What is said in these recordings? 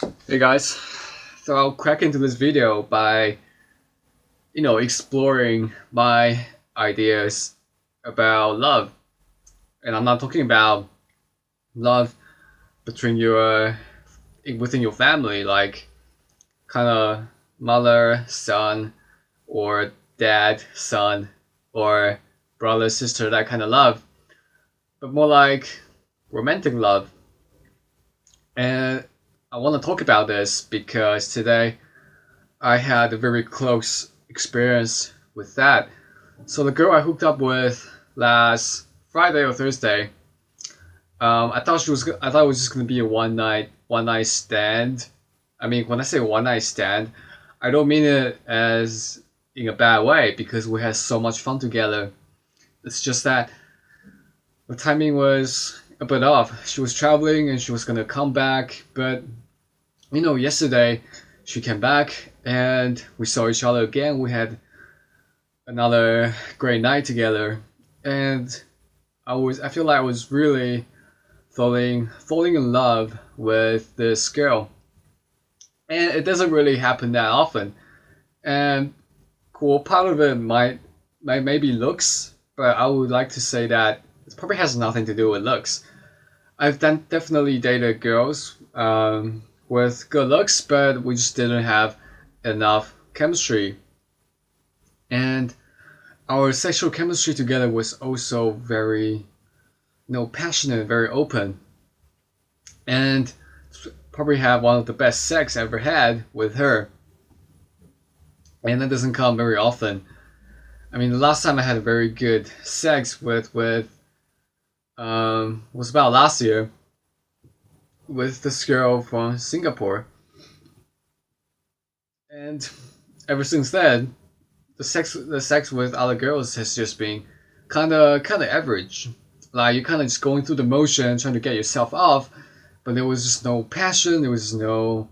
Hey guys, so I'll crack into this video by exploring my ideas about love, and I'm not talking about love between your within your family, like kind of mother son or dad son or brother sister, that kind of love, but more like romantic love. And I want to talk about this because today I had a very close experience with that. So the girl I hooked up with last Friday or Thursday, I thought it was just gonna be a one night stand. I mean, when I say one night stand, I don't mean it as in a bad way because we had so much fun together. It's just that the timing was a bit off. She was traveling and she was gonna come back, but yesterday she came back and we saw each other again. We had another great night together, and I feel like I was really falling in love with this girl, and it doesn't really happen that often. And cool, part of it might maybe looks, but I would like to say that it probably has nothing to do with looks. Definitely dated girls with good looks, but we just didn't have enough chemistry. And our sexual chemistry together was also very, passionate, very open, and probably have one of the best sex I ever had with her. And that doesn't come very often. I mean, the last time I had a very good sex with was about last year with this girl from Singapore, and ever since then, the sex with other girls has just been kind of average. Like you kind of just going through the motion, trying to get yourself off, but there was just no passion. There was just no,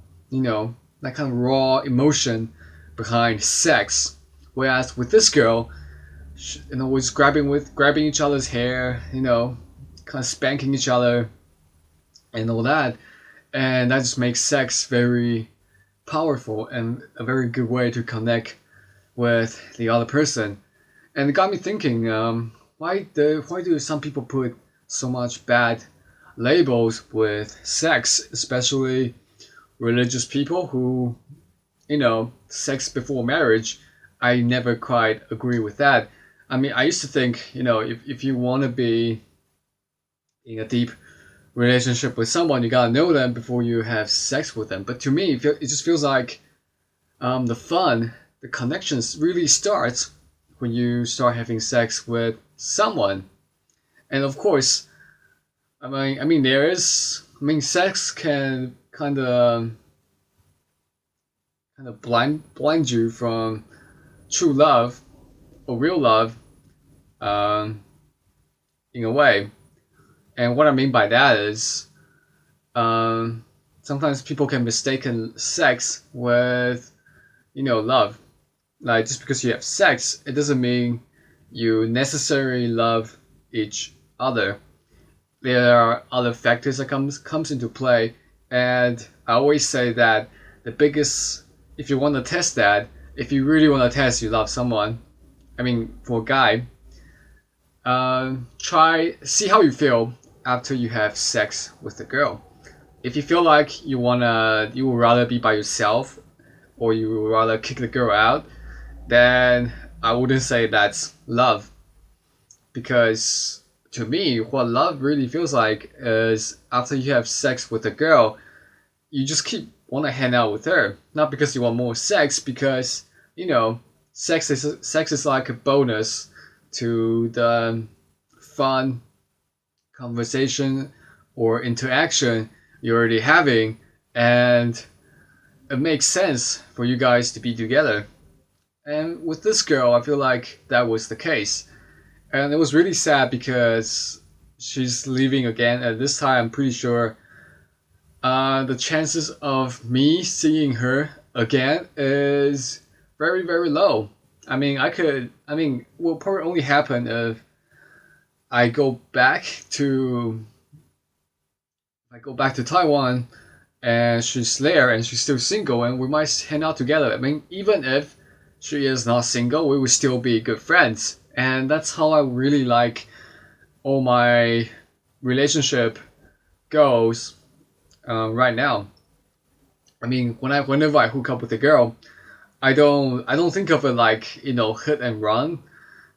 that kind of raw emotion behind sex. Whereas with this girl, was grabbing each other's hair, kind of spanking each other and all that, and that just makes sex very powerful and a very good way to connect with the other person. And it got me thinking, why do some people put so much bad labels with sex, especially religious people who, sex before marriage? I never quite agree with that. I mean, I used to think, if you want to be in a deep relationship with someone, you gotta know them before you have sex with them. But to me, it just feels like the fun, the connections really starts when you start having sex with someone. And of course, sex can kind of blind you from true love or real love, um, in a way. And what I mean by that is, um, sometimes people can mistaken sex with, love. Like just because you have sex, it doesn't mean you necessarily love each other. There are other factors that comes into play, and I always say that the biggest, if you want to test that, if you really want to test you love someone, I mean for a guy, try see how you feel after you have sex with the girl. If you feel like you would rather be by yourself, or you would rather kick the girl out, then I wouldn't say that's love. Because to me, what love really feels like is after you have sex with a girl, you just keep want to hang out with her, not because you want more sex, because you know sex is like a bonus to the fun conversation or interaction you're already having, and it makes sense for you guys to be together. And with this girl, I feel like that was the case. And it was really sad because she's leaving again. And this time, I'm pretty sure the chances of me seeing her again is very, very low. Will probably only happen if I go back to I go back to Taiwan and she's there and she's still single and we might hang out together. I mean, even if she is not single, we will still be good friends. And that's how I really like all my relationship goals right now. I mean, whenever I hook up with a girl, I don't think of it like hit and run.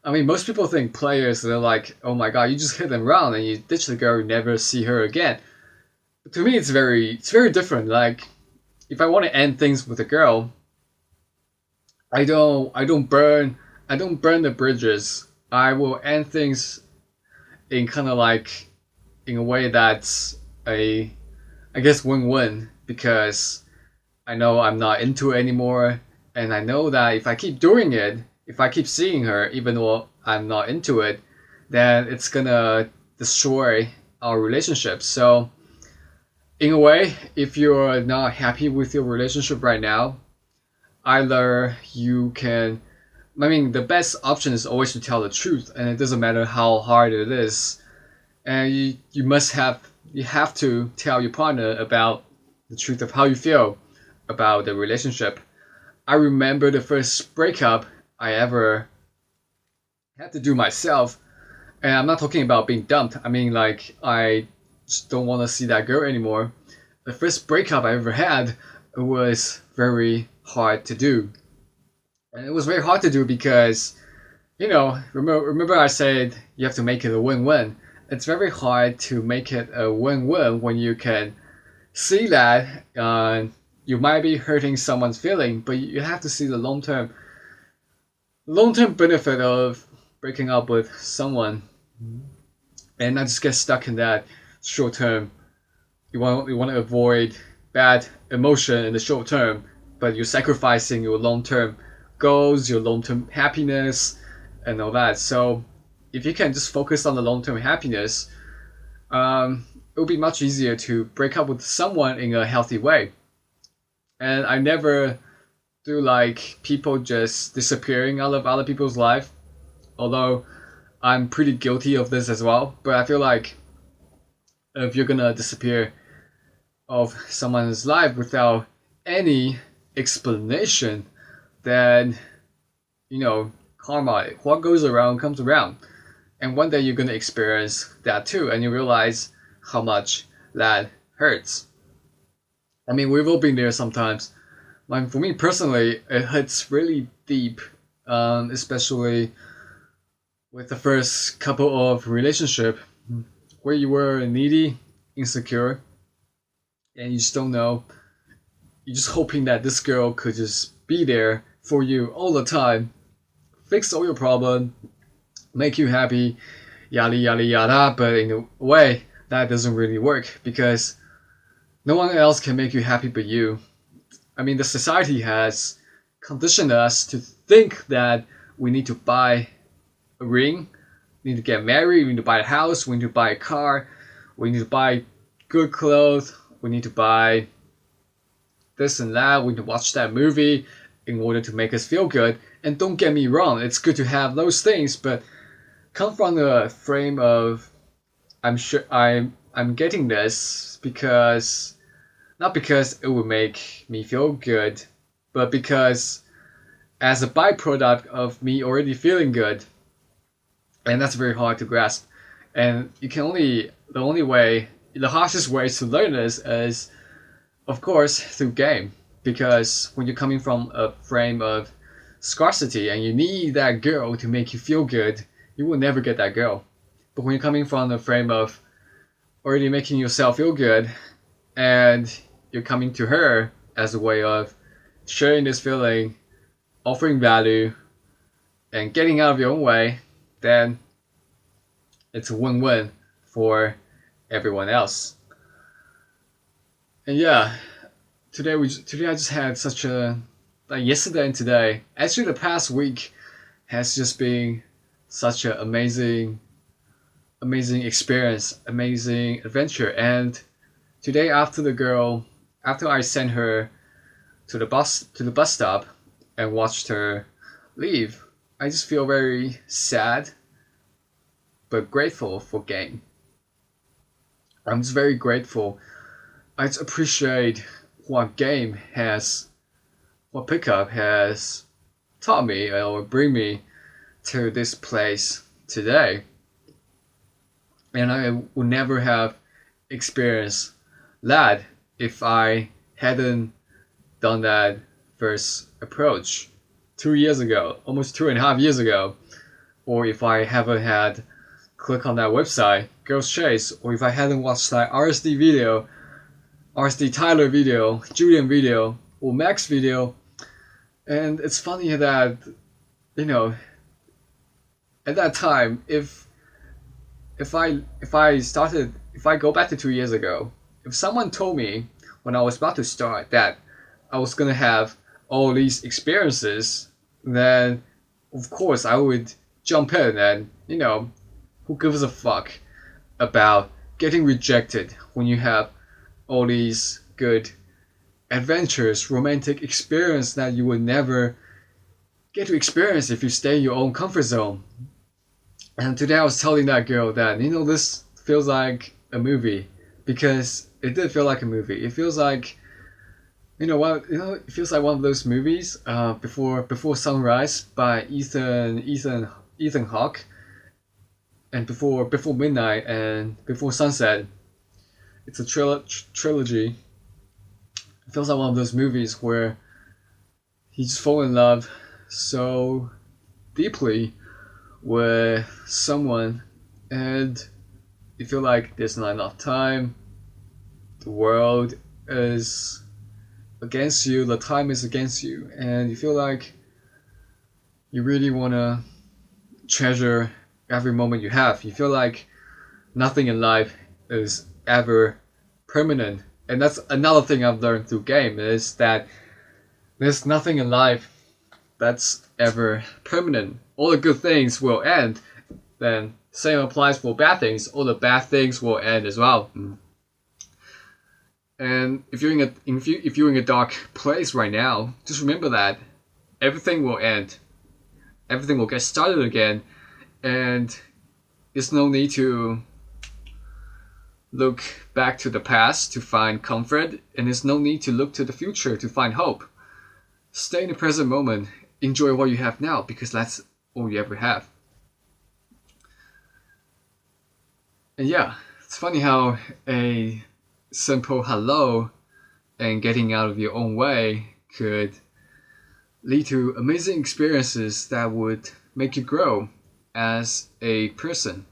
I mean, most people think players they're like, oh my god, you just hit and run and you ditch the girl, you never see her again. But to me, it's very different. Like, if I want to end things with a girl, I don't burn the bridges. I will end things in kind of like in a way that's a I guess win-win because I know I'm not into it anymore, and I know that if I keep doing it, if I keep seeing her, even though I'm not into it, then it's gonna destroy our relationship. So, in a way, if you're not happy with your relationship right now, either you can. I mean, the best option is always to tell the truth, and it doesn't matter how hard it is. And you have to tell your partner about the truth of how you feel about the relationship. I remember the first breakup I ever had to do myself, and I'm not talking about being dumped. I mean, like, I just don't want to see that girl anymore. The first breakup I ever had was very hard to do, and it was very hard to do because remember I said you have to make it a win-win. It's very hard to make it a win-win when you can see that you might be hurting someone's feeling, but you have to see the long-term benefit of breaking up with someone, and not just get stuck in that short term. You want to avoid bad emotion in the short term, but you're sacrificing your long-term goals, your long-term happiness, and all that. So if you can just focus on the long-term happiness, it will be much easier to break up with someone in a healthy way. And I never do like people just disappearing out of other people's life, although I'm pretty guilty of this as well. But I feel like if you're gonna disappear of someone's life without any explanation, then karma, what goes around comes around. And one day you're gonna experience that too, and you realize how much that hurts. I mean, we've all been there sometimes. Like for me personally, it hits really deep, especially with the first couple of relationship where you were needy, insecure, and you just don't know. You're just hoping that this girl could just be there for you all the time, fix all your problem, make you happy, yada yada yada. But in a way, that doesn't really work because no one else can make you happy but you. I mean, the society has conditioned us to think that we need to buy a ring, we need to get married, we need to buy a house, we need to buy a car, we need to buy good clothes, we need to buy this and that, we need to watch that movie in order to make us feel good. And don't get me wrong, it's good to have those things, but come from the frame of I'm getting this because not because it would make me feel good, but because as a byproduct of me already feeling good. And that's very hard to grasp. And the harshest way to learn this is, of course, through game. Because when you're coming from a frame of scarcity and you need that girl to make you feel good, you will never get that girl. But when you're coming from the frame of already making yourself feel good and you're coming to her as a way of sharing this feeling, offering value, and getting out of your own way, then it's a win-win for everyone else. And yeah, today I just had such a like yesterday and today. Actually, the past week has just been such an amazing experience, amazing adventure. And today, after I sent her to the bus stop and watched her leave, I just feel very sad but grateful for game. I'm just very grateful I'd appreciate what game has, what pickup has taught me or bring me to this place today. And I would never have experienced that if I hadn't done that first approach 2 years ago, almost 2.5 years ago, or if I haven't had click on that website, Girls Chase, or if I hadn't watched that RSD video, RSD Tyler video, Julian video, or Max video. And it's funny that, you know, at that time, if I go back to 2 years ago, if someone told me when I was about to start that I was gonna have all these experiences, then of course I would jump in and, who gives a fuck about getting rejected when you have all these good adventures, romantic experience that you would never get to experience if you stay in your own comfort zone. And today I was telling that girl that, this feels like a movie, because it did feel like a movie. It feels like, it feels like one of those movies, Before Sunrise by Ethan Hawke, and Before Midnight and Before Sunset. It's a trilogy. It feels like one of those movies where he just fall in love so deeply with someone, and you feel like there's not enough time. The world is against you, the time is against you, and you feel like you really want to treasure every moment you have. You feel like nothing in life is ever permanent. And that's another thing I've learned through game, is that there's nothing in life that's ever permanent. All the good things will end. Then same applies for bad things. All the bad things will end as well. And if you're in a dark place right now, just remember that everything will end. Everything will get started again, and there's no need to look back to the past to find comfort, and there's no need to look to the future to find hope. Stay in the present moment. Enjoy what you have now, because that's all you ever have. And yeah, it's funny how a simple hello and getting out of your own way could lead to amazing experiences that would make you grow as a person.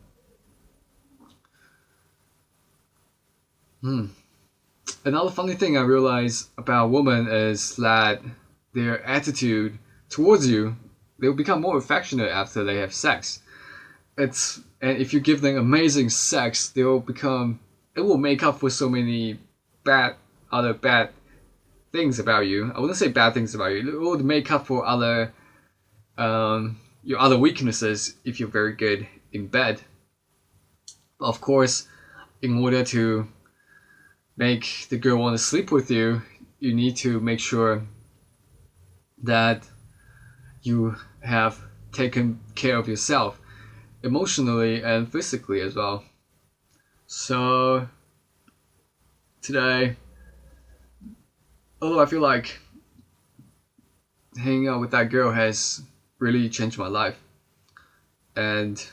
Another funny thing I realize about women is that their attitude towards you, they'll become more affectionate after they have sex. And if you give them amazing sex, it will make up for so many other bad things about you. I wouldn't say bad things about you. It would make up for your other weaknesses if you're very good in bed. But of course, in order to make the girl want to sleep with you, you need to make sure that you have taken care of yourself emotionally and physically as well. So today, although I feel like hanging out with that girl has really changed my life, and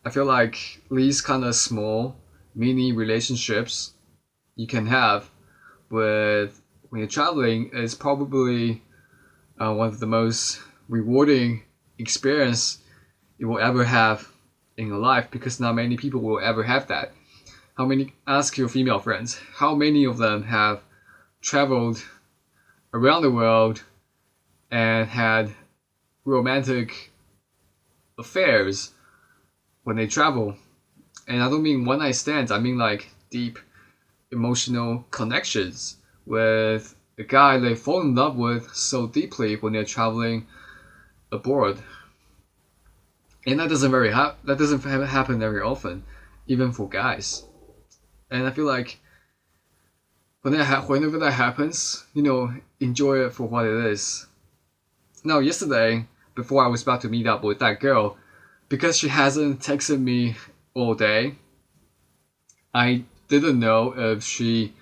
I feel like these kind of small mini relationships you can have when you're traveling is probably one of the most rewarding experience you will ever have in your life, because not many people will ever have that. Ask your female friends, how many of them have traveled around the world and had romantic affairs when they travel? And I don't mean one night stands, I mean like deep emotional connections with a guy they fall in love with so deeply when they're traveling abroad. And that doesn't happen very often, even for guys. And I feel like whenever that happens, enjoy it for what it is. Now, yesterday, before I was about to meet up with that girl, because she hasn't texted me all day, I didn't know if she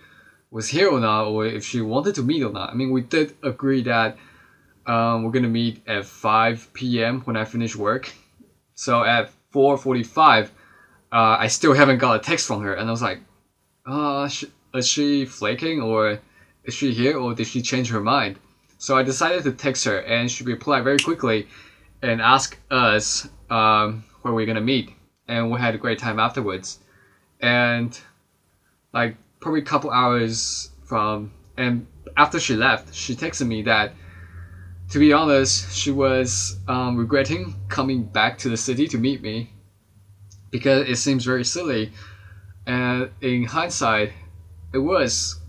was here or not, or if she wanted to meet or not. I mean, we did agree that we're gonna meet at 5 p.m. when I finish work. So at 4:45, I still haven't got a text from her, and I was like, is she flaking, or is she here, or did she change her mind? So I decided to text her, and she replied very quickly and asked us where we're gonna meet, and we had a great time afterwards. And like probably a couple hours from, and after she left, she texted me that, to be honest, she was regretting coming back to the city to meet me because it seems very silly. And in hindsight, it was.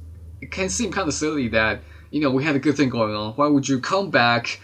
It can seem kind of silly that we had a good thing going on. Why would you come back